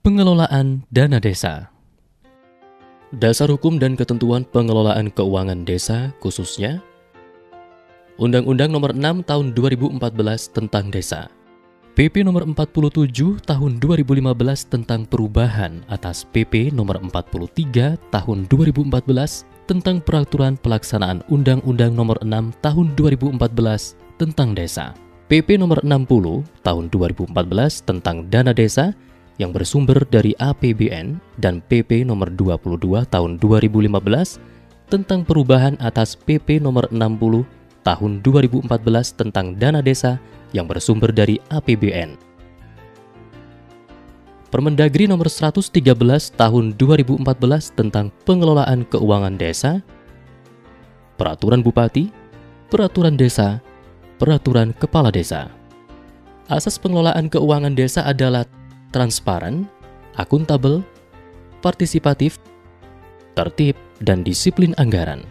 Pengelolaan dana desa. Dasar hukum dan ketentuan pengelolaan keuangan desa khususnya Undang-Undang Nomor 6 Tahun 2014 tentang Desa, PP Nomor 47 Tahun 2015 tentang perubahan atas PP Nomor 43 Tahun 2014 tentang peraturan pelaksanaan Undang-Undang Nomor 6 Tahun 2014 tentang Desa, PP Nomor 60 Tahun 2014 tentang Dana Desa yang bersumber dari APBN dan PP Nomor 22 Tahun 2015 tentang perubahan atas PP Nomor 60 Tahun 2014 tentang Dana Desa yang bersumber dari APBN. Permendagri Nomor 113 Tahun 2014 tentang pengelolaan keuangan desa, Peraturan Bupati, Peraturan Desa, Peraturan Kepala Desa. Asas pengelolaan keuangan desa adalah transparan, akuntabel, partisipatif, tertib, dan disiplin anggaran.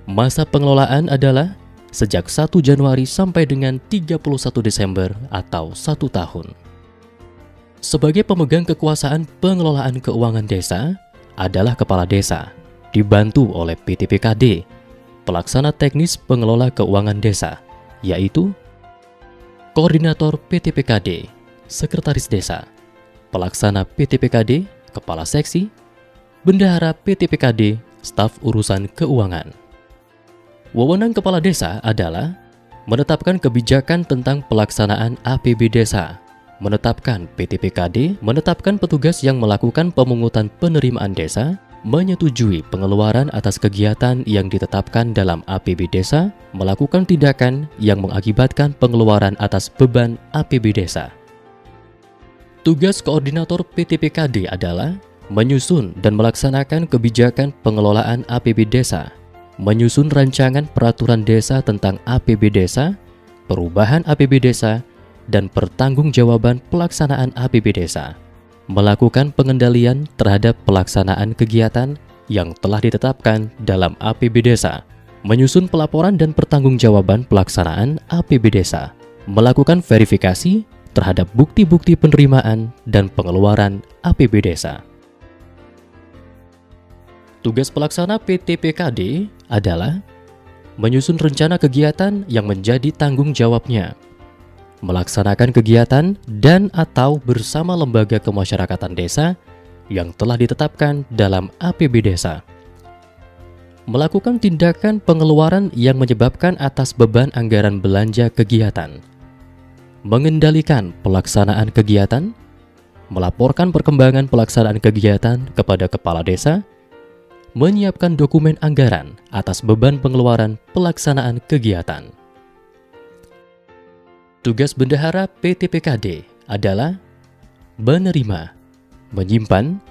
Masa pengelolaan adalah sejak 1 Januari sampai dengan 31 Desember atau 1 tahun. Sebagai pemegang kekuasaan pengelolaan keuangan desa adalah Kepala Desa, dibantu oleh PTPKD, pelaksana teknis pengelola keuangan desa, yaitu Koordinator PTPKD, Sekretaris Desa, Pelaksana PTPKD, Kepala Seksi, Bendahara PTPKD, Staf Urusan Keuangan. Wewenang Kepala Desa adalah menetapkan kebijakan tentang pelaksanaan APB Desa, menetapkan PTPKD, menetapkan petugas yang melakukan pemungutan penerimaan desa, menyetujui pengeluaran atas kegiatan yang ditetapkan dalam APB Desa, melakukan tindakan yang mengakibatkan pengeluaran atas beban APB Desa. Tugas koordinator PTPKD adalah menyusun dan melaksanakan kebijakan pengelolaan APB Desa, menyusun rancangan peraturan desa tentang APB Desa, perubahan APB Desa, dan pertanggungjawaban pelaksanaan APB Desa, melakukan pengendalian terhadap pelaksanaan kegiatan yang telah ditetapkan dalam APB Desa, menyusun pelaporan dan pertanggungjawaban pelaksanaan APB Desa, melakukan verifikasi terhadap bukti-bukti penerimaan dan pengeluaran APB Desa. Tugas pelaksana PTPKD adalah menyusun rencana kegiatan yang menjadi tanggung jawabnya, melaksanakan kegiatan dan atau bersama lembaga kemasyarakatan desa yang telah ditetapkan dalam APB Desa, melakukan tindakan pengeluaran yang menyebabkan atas beban anggaran belanja kegiatan, mengendalikan pelaksanaan kegiatan, melaporkan perkembangan pelaksanaan kegiatan kepada Kepala Desa, menyiapkan dokumen anggaran atas beban pengeluaran pelaksanaan kegiatan. Tugas Bendahara PTPKD adalah menerima, menyimpan,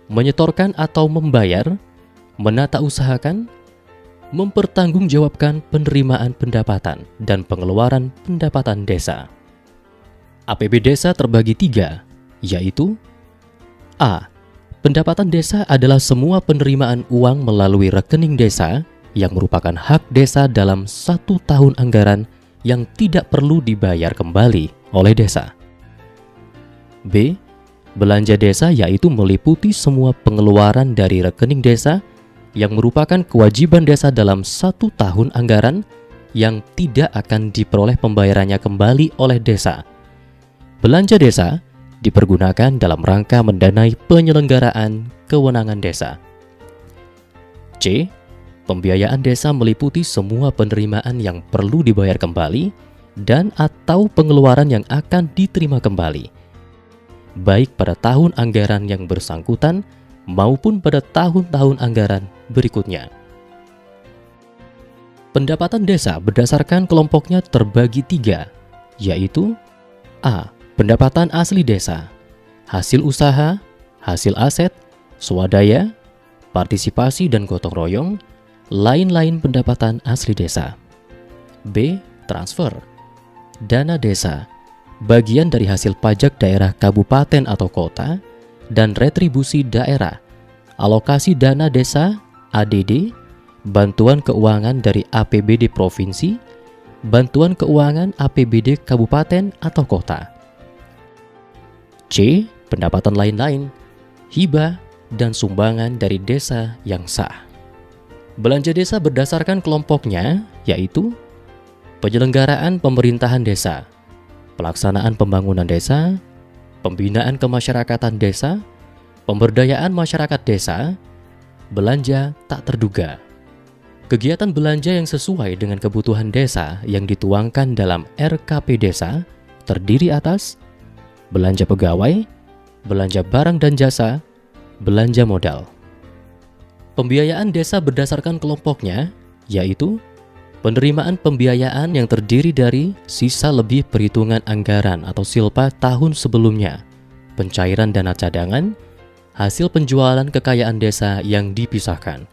menyetorkan atau membayar, menata usahakan, mempertanggungjawabkan penerimaan pendapatan dan pengeluaran pendapatan desa. APB Desa terbagi 3, yaitu A. Pendapatan desa adalah semua penerimaan uang melalui rekening desa yang merupakan hak desa dalam 1 tahun anggaran yang tidak perlu dibayar kembali oleh desa. B. Belanja desa yaitu meliputi semua pengeluaran dari rekening desa yang merupakan kewajiban desa dalam 1 tahun anggaran yang tidak akan diperoleh pembayarannya kembali oleh desa. Belanja desa dipergunakan dalam rangka mendanai penyelenggaraan kewenangan desa. C. Pembiayaan desa meliputi semua penerimaan yang perlu dibayar kembali dan atau pengeluaran yang akan diterima kembali, baik pada tahun anggaran yang bersangkutan maupun pada tahun-tahun anggaran berikutnya. Pendapatan desa berdasarkan kelompoknya terbagi 3, yaitu A. Pendapatan asli desa, hasil usaha, hasil aset, swadaya, partisipasi dan gotong royong, lain-lain pendapatan asli desa. B. Transfer, dana desa, bagian dari hasil pajak daerah kabupaten atau kota, dan retribusi daerah, alokasi dana desa, ADD, bantuan keuangan dari APBD provinsi, bantuan keuangan APBD kabupaten atau kota. C. pendapatan lain-lain, hibah, dan sumbangan dari desa yang sah. Belanja desa berdasarkan kelompoknya, yaitu penyelenggaraan pemerintahan desa, pelaksanaan pembangunan desa, pembinaan kemasyarakatan desa, pemberdayaan masyarakat desa, belanja tak terduga. Kegiatan belanja yang sesuai dengan kebutuhan desa yang dituangkan dalam RKP desa terdiri atas belanja pegawai, belanja barang dan jasa, belanja modal. Pembiayaan desa berdasarkan kelompoknya, yaitu penerimaan pembiayaan yang terdiri dari sisa lebih perhitungan anggaran atau silpa tahun sebelumnya, pencairan dana cadangan, hasil penjualan kekayaan desa yang dipisahkan.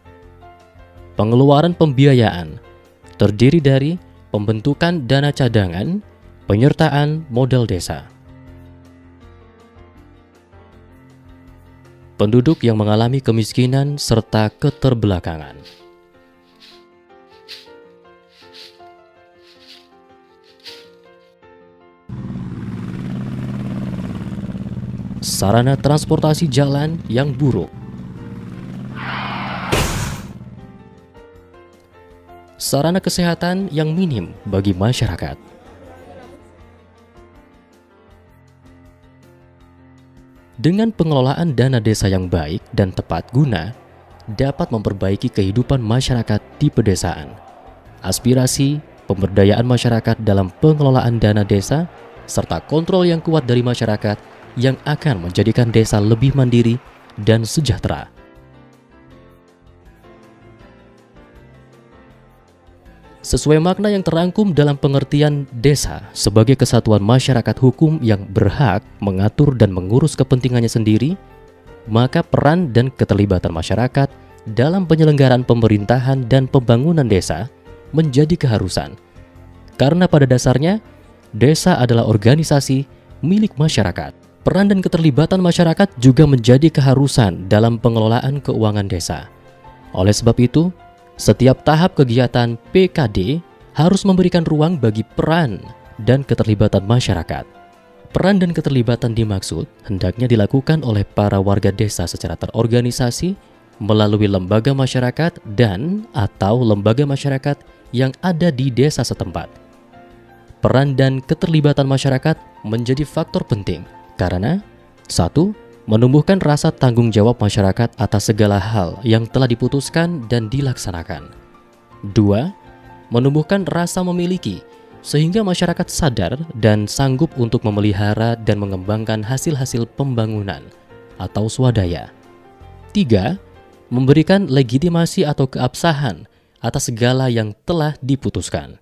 Pengeluaran pembiayaan terdiri dari pembentukan dana cadangan, penyertaan modal desa. Penduduk yang mengalami kemiskinan serta keterbelakangan. Sarana transportasi jalan yang buruk. Sarana kesehatan yang minim bagi masyarakat. Dengan pengelolaan dana desa yang baik dan tepat guna, dapat memperbaiki kehidupan masyarakat di pedesaan. Aspirasi, pemberdayaan masyarakat dalam pengelolaan dana desa, serta kontrol yang kuat dari masyarakat yang akan menjadikan desa lebih mandiri dan sejahtera. Sesuai makna yang terangkum dalam pengertian desa sebagai kesatuan masyarakat hukum yang berhak mengatur dan mengurus kepentingannya sendiri, maka peran dan keterlibatan masyarakat dalam penyelenggaraan pemerintahan dan pembangunan desa menjadi keharusan. Karena pada dasarnya, desa adalah organisasi milik masyarakat. Peran dan keterlibatan masyarakat juga menjadi keharusan dalam pengelolaan keuangan desa. Oleh sebab itu, setiap tahap kegiatan PKD harus memberikan ruang bagi peran dan keterlibatan masyarakat. Peran dan keterlibatan dimaksud hendaknya dilakukan oleh para warga desa secara terorganisasi melalui lembaga masyarakat dan atau lembaga masyarakat yang ada di desa setempat. Peran dan keterlibatan masyarakat menjadi faktor penting karena 1. Menumbuhkan rasa tanggung jawab masyarakat atas segala hal yang telah diputuskan dan dilaksanakan. 2. Menumbuhkan rasa memiliki, sehingga masyarakat sadar dan sanggup untuk memelihara dan mengembangkan hasil-hasil pembangunan atau swadaya. 3. Memberikan legitimasi atau keabsahan atas segala yang telah diputuskan.